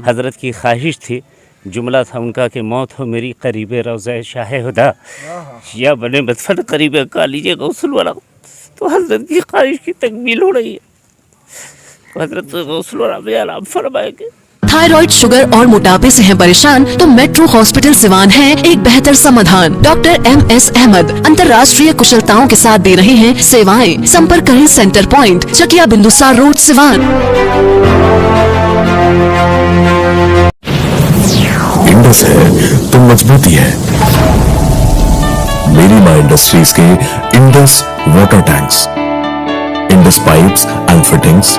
حضرت کی خواہش تھی، جملہ تھا ان کا کہ موت ہو میری قریب روضہ شاہ ہدا یا بنے مدفن قریب کا لیجیے غوث الورا. تو حضرت کی خواہش کی تکمیل ہو رہی ہے. تو حضرت غوث الورا میں آرام فرمائے گے. تھائرائڈ، شوگر اور موٹاپے سے ہیں پریشان تو میٹرو ہاسپٹل سیوان ہے ایک بہتر سمادھان. ڈاکٹر ایم ایس احمد انترراشٹریہ کشلتاؤں کے ساتھ دے رہے ہیں سیوائیں. سمپرک کریں سینٹر پوائنٹ، چکیا بندوسار روڈ، سیوان. انڈس ہے تو مضبوطی ہے. میری ماں انڈسٹریز کے Indus water tanks, Indus pipes and fittings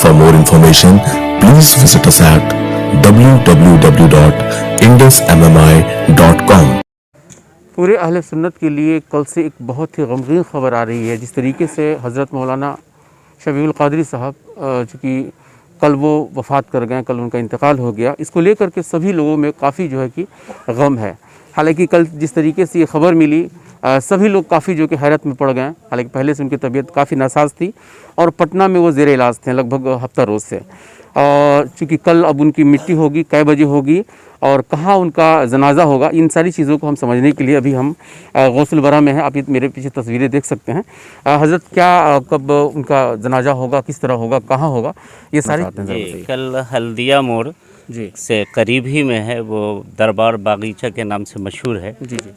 For more information, please visit us at www.indusmmi.com. پورے اہل سنت کے لیے کل سے ایک بہت ہی غمگین خبر آ رہی ہے. جس طریقے سے حضرت مولانا شفیع القادری صاحب چونکہ کل وہ وفات کر گئے، کل ان کا انتقال ہو گیا، اس کو لے کر کے سبھی لوگوں میں کافی جو ہے کہ غم ہے. حالانکہ کل جس طریقے سے یہ خبر ملی سبھی لوگ کافی جو کہ حیرت میں پڑ گئے. حالانکہ پہلے سے ان کی طبیعت کافی ناساز تھی اور پٹنہ میں وہ زیر علاج تھے لگ بھگ ہفتہ روز سے. اور چونکہ کل اب ان کی مٹی ہوگی، کئے بجے ہوگی اور کہاں ان کا جنازہ ہوگا، ان ساری چیزوں کو ہم سمجھنے کے لیے ابھی ہم غوث الورا میں ہیں. آپ میرے پیچھے تصویریں دیکھ سکتے ہیں. حضرت کیا کب ان کا جنازہ ہوگا، کس طرح ہوگا، کہاں ہوگا، یہ ساری کل ہلدیہ موڑ سے قریب ہی میں ہے، وہ دربار باغیچہ کے نام سے مشہور ہے.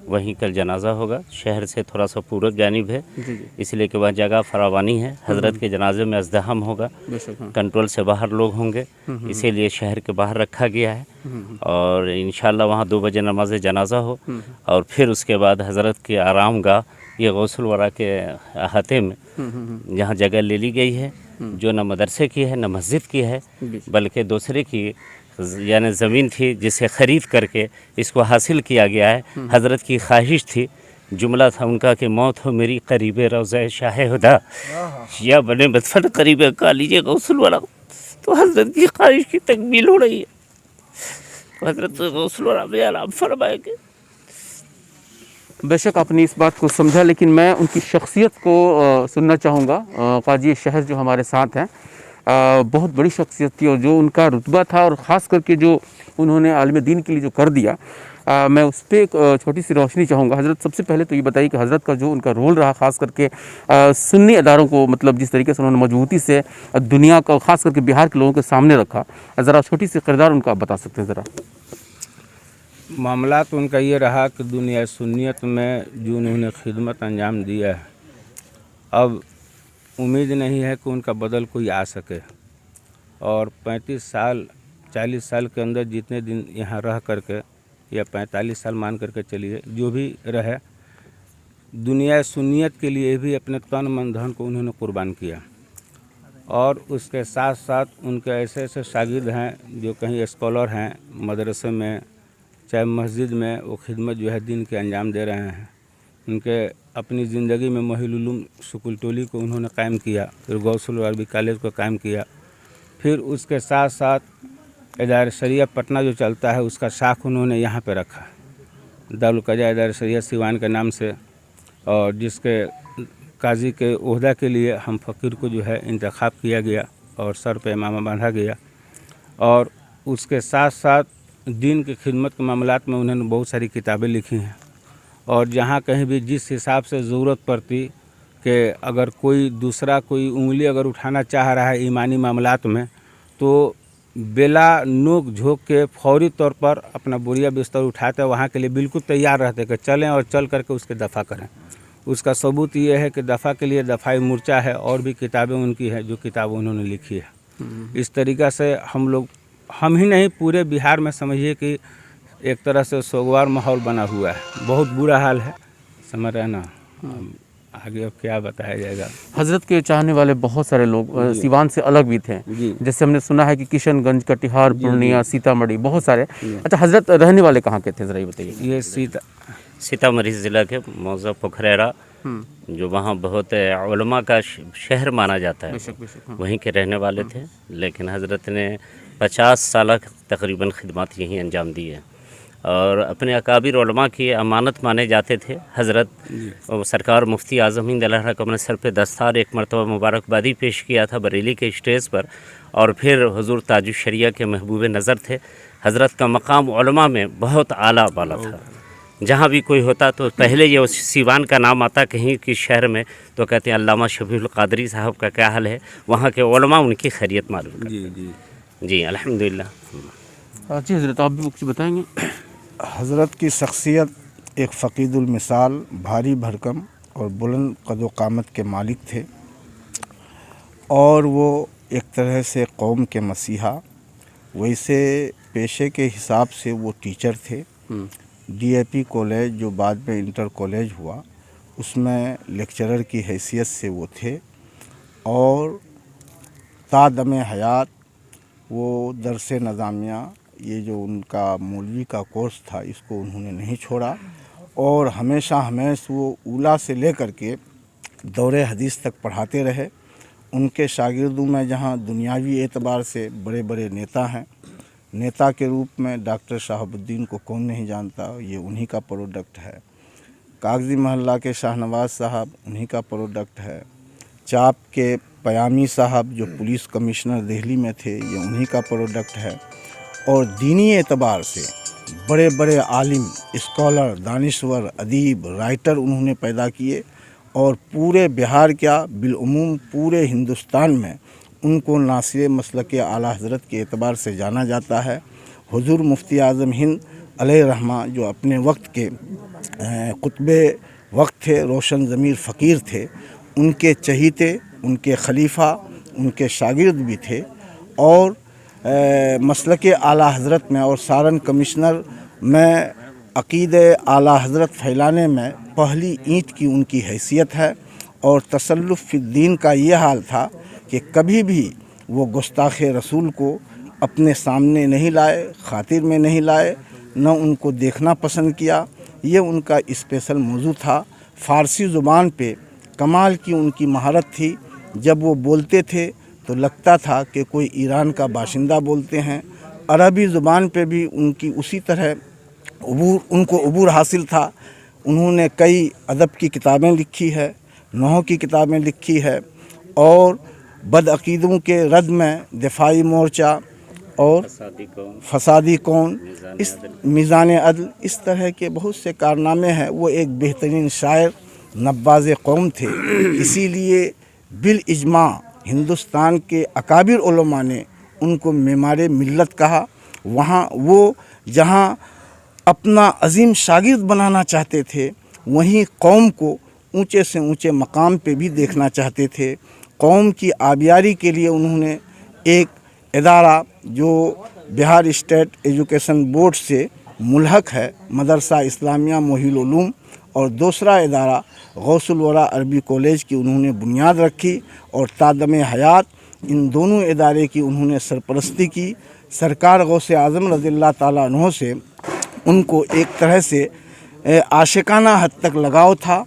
وہیں کل جنازہ ہوگا. شہر سے تھوڑا سا پورب جانب ہے، اس لیے کہ وہاں جگہ فراوانی ہے. حضرت کے جنازے میں ازدحام ہوگا، کنٹرول سے باہر لوگ ہوں گے، اسی لیے شہر کے باہر رکھا گیا ہے. اور انشاءاللہ وہاں 2 بجے نماز جنازہ ہو اور پھر اس کے بعد حضرت کی آرام گاہ یہ غوث الورا کے احاطے میں جہاں جگہ لے لی گئی ہے، جو نہ مدرسے کی ہے نہ مسجد کی ہے بلکہ دوسرے کی یعنی زمین تھی جسے خرید کر کے اس کو حاصل کیا گیا ہے. حضرت کی خواہش تھی، جملہ تھا ان کا کہ موت ہو میری قریب روضہ شاہ ہدا یا بنے مدفن قریب کا لیجیے غوث الورا. تو حضرت کی خواہش کی تکمیل ہو رہی ہے. تو حضرت غوث الورا میں آرام فرمائے گے. بے شک آپ نے اس بات کو سمجھا، لیکن میں ان کی شخصیت کو سننا چاہوں گا. قاضی شہر جو ہمارے ساتھ ہیں، بہت بڑی شخصیت تھی اور جو ان کا رتبہ تھا اور خاص کر کے جو انہوں نے عالم دین کے لیے جو کر دیا، میں اس پہ ایک چھوٹی سی روشنی چاہوں گا. حضرت سب سے پہلے تو یہ بتائیے کہ حضرت کا جو ان کا رول رہا خاص کر کے سنی اداروں کو، مطلب جس طریقے سے انہوں نے مضبوطی سے دنیا کا خاص کر کے بہار کے لوگوں کے سامنے رکھا، ذرا چھوٹی سی کردار ان کا بتا سکتے ہیں ذرا؟ معاملات ان کا یہ رہا کہ دنیا سنیت میں جو انہوں نے خدمت انجام دیا ہے، اب امید نہیں ہے کہ ان کا بدل کوئی آ سکے. اور 35 سال 40 سال کے اندر جتنے دن یہاں رہ کر کے یا 45 سال مان کر کے چلیے جو بھی رہے، دنیا سنیت کے لیے بھی اپنے تن من دھن کو انہوں نے قربان کیا. اور اس کے ساتھ ساتھ ان کے ایسے ایسے شاگرد ہیں جو کہیں اسکالر ہیں مدرسے میں چاہے مسجد میں، وہ خدمت جو ہے دین کے انجام دے رہے ہیں. ان کے اپنی زندگی میں محل علوم سکول ٹولی کو انہوں نے قائم کیا، پھر غوث الورا کالج کو قائم کیا، پھر اس کے ساتھ ساتھ ادارہ شریعہ پٹنہ جو چلتا ہے اس کا شاخ انہوں نے یہاں پہ رکھا، دارالقضاء ادارہ شریعہ سیوان کے نام سے، اور جس کے قاضی کے عہدہ کے لیے ہم فقیر کو جو ہے انتخاب کیا گیا اور سر پہ امامہ باندھا گیا. اور اس کے ساتھ ساتھ دین کی خدمت کے معاملات میں انہوں نے بہت ساری کتابیں لکھی ہیں. اور جہاں کہیں بھی جس حساب سے ضرورت پڑتی کہ اگر کوئی دوسرا کوئی انگلی اگر اٹھانا چاہ رہا ہے ایمانی معاملات میں، تو بلا نوک جھوک کے فوری طور پر اپنا بوریا بستر اٹھاتے وہاں کے لیے بالکل تیار رہتے کہ چلیں اور چل کر کے اس کے دفاع کریں. اس کا ثبوت یہ ہے کہ دفاع کے لیے دفاعی مورچہ ہے اور بھی کتابیں ان کی ہیں جو کتاب انہوں نے لکھی ہے. اس طریقہ سے ہم ہی نہیں پورے بہار میں سمجھیے کہ ایک طرح سے سوگوار ماحول بنا ہوا ہے. بہت برا حال ہے، سمجھ رہے نا. آگے اب کیا بتایا جائے گا. حضرت کے چاہنے والے بہت سارے لوگ سیوان سے الگ بھی تھے، جیسے ہم نے سنا ہے کہ کشن گنج، کٹیہار، پورنیہ، سیتامڑھی، بہت سارے. اچھا حضرت رہنے والے کہاں کے تھے ذرا یہ بتائیے؟ یہ سیتامڑھی ضلع کے موضع پوکھریرا، جو وہاں بہت علماء کا شہر مانا جاتا ہے، وہیں کے رہنے والے تھے. لیکن حضرت نے 50 سالہ تقریباً خدمات یہیں انجام دی ہے. اور اپنے اکابر علماء کی امانت مانے جاتے تھے. حضرت سرکار مفتی اعظم ہند علیہ رحمۃ نے سر پہ دستار ایک مرتبہ مبارکبادی پیش کیا تھا بریلی کے اسٹیج پر, اور پھر حضور تاج الشریعہ کے محبوب نظر تھے. حضرت کا مقام علماء میں بہت اعلیٰ بالا تھا. جہاں بھی کوئی ہوتا تو پہلے یہ سیوان کا نام آتا کہیں کس شہر میں تو کہتے ہیں علامہ شفیع القادری صاحب کا کیا حال ہے, وہاں کے علماء ان کی خیریت معلوم کرتے ہیں. جی الحمدللہ. جی حضرت آپ بھی کچھ بتائیں گے؟ حضرت کی شخصیت ایک فقید المثال, بھاری بھرکم اور بلند قد و قامت کے مالک تھے, اور وہ ایک طرح سے قوم کے مسیحا. ویسے پیشے کے حساب سے وہ ٹیچر تھے. ڈی اے پی کالج جو بعد میں انٹر کالج ہوا اس میں لیکچرر کی حیثیت سے وہ تھے, اور تا دم حیات وہ درس نظامیہ یہ جو ان کا مولوی کا کورس تھا اس کو انہوں نے نہیں چھوڑا, اور ہمیشہ وہ اولا سے لے کر کے دور حدیث تک پڑھاتے رہے. ان کے شاگردوں میں جہاں دنیاوی اعتبار سے بڑے بڑے نیتا ہیں, نیتا کے روپ میں ڈاکٹر شہاب الدین کو کون نہیں جانتا, یہ انہی کا پروڈکٹ ہے. کاغذی محلہ کے شاہ نواز صاحب انہی کا پروڈکٹ ہے. چاپ کے پیامی صاحب جو پولیس کمشنر دہلی میں تھے یہ انہی کا پروڈکٹ ہے. اور دینی اعتبار سے بڑے بڑے عالم, اسکالر, دانشور, ادیب, رائٹر انہوں نے پیدا کیے, اور پورے بہار کیا بالعموم پورے ہندوستان میں ان کو ناصر مسلک اعلیٰ حضرت کے اعتبار سے جانا جاتا ہے. حضور مفتی اعظم ہند علیہ رحمہ جو اپنے وقت کے قطب وقت تھے, روشن ضمیر فقیر تھے, ان کے چہیتے, ان کے خلیفہ, ان کے شاگرد بھی تھے, اور مسلک اعلیٰ حضرت میں اور سارن کمشنر میں عقید اعلیٰ حضرت پھیلانے میں پہلی اینٹ کی ان کی حیثیت ہے. اور تسلف فی الدین کا یہ حال تھا کہ کبھی بھی وہ گستاخ رسول کو اپنے سامنے نہیں لائے, خاطر میں نہیں لائے, نہ ان کو دیکھنا پسند کیا. یہ ان کا اسپیشل موضوع تھا. فارسی زبان پہ کمال کی ان کی مہارت تھی. جب وہ بولتے تھے تو لگتا تھا کہ کوئی ایران کا باشندہ بولتے ہیں. عربی زبان پہ بھی ان کی اسی طرح ان کو عبور حاصل تھا. انہوں نے کئی ادب کی کتابیں لکھی ہے, نحو کی کتابیں لکھی ہے, اور بدعقیدوں کے رد میں دفاعی مورچہ اور فسادی کون, اس میزان عدل, اس طرح کے بہت سے کارنامے ہیں. وہ ایک بہترین شاعر, نباز قوم تھے. اسی لیے بالاجماع ہندوستان کے اکابر علماء نے ان کو معمار ملت کہا. وہاں وہ جہاں اپنا عظیم شاگرد بنانا چاہتے تھے وہیں قوم کو اونچے سے اونچے مقام پہ بھی دیکھنا چاہتے تھے. قوم کی آبیاری کے لیے انہوں نے ایک ادارہ جو بہار اسٹیٹ ایجوکیشن بورڈ سے ملحق ہے, مدرسہ اسلامیہ محی العلوم, اور دوسرا ادارہ غوث الورا عربی کالج کی انہوں نے بنیاد رکھی, اور تادم حیات ان دونوں ادارے کی انہوں نے سرپرستی کی. سرکار غوث اعظم رضی اللہ تعالیٰ عنہ سے ان کو ایک طرح سے عاشقانہ حد تک لگاؤ تھا.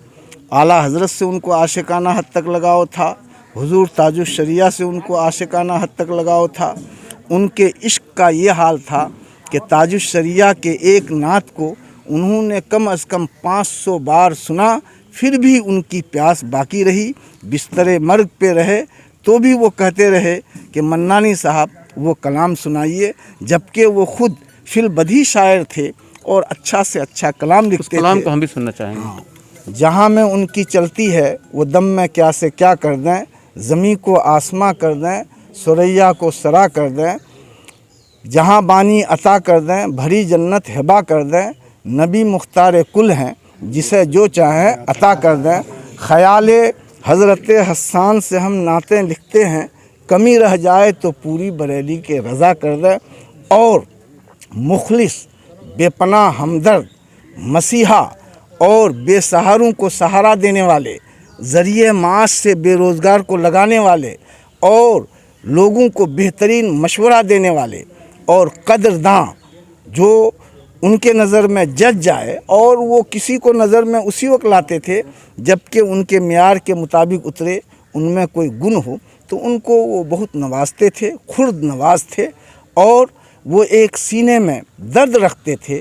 اعلیٰ حضرت سے ان کو عاشقانہ حد تک لگاؤ تھا. حضور تاج الشریعہ سے ان کو عاشقانہ حد تک لگاؤ تھا. ان کے عشق کا یہ حال تھا کہ تاج الشریعہ کے ایک نعت کو انہوں نے کم از کم 500 بار سنا, پھر بھی ان کی پیاس باقی رہی. بستر مرگ پہ رہے تو بھی وہ کہتے رہے کہ منانی صاحب وہ کلام سنائیے, جبکہ وہ خود فی البدیہہ شاعر تھے اور اچھا سے اچھا کلام لکھتے تھے. کلام کو ہم بھی سننا چاہیں گے. جہاں میں ان کی چلتی ہے وہ دم میں کیا سے کیا کر دیں, زمیں کو آسماں کر دیں, سریا کو سرا کر دیں, جہاں بانی عطا کر دیں, بھری جنت ہبا کر دیں, نبی مختار کل ہیں جسے جو چاہیں عطا کر دیں. خیال حضرت حسان سے ہم نعتیں لکھتے ہیں, کمی رہ جائے تو پوری بریلی کے رضا کر دیں. اور مخلص, بے پناہ ہمدرد, مسیحا اور بے سہاروں کو سہارا دینے والے, ذریعہ معاش سے بے روزگار کو لگانے والے, اور لوگوں کو بہترین مشورہ دینے والے, اور قدرداں جو ان کے نظر میں جج جائے, اور وہ کسی کو نظر میں اسی وقت لاتے تھے جبکہ ان کے معیار کے مطابق اترے, ان میں کوئی گن ہو تو ان کو وہ بہت نوازتے تھے, خرد نواز تھے, اور وہ ایک سینے میں درد رکھتے تھے.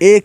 1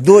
2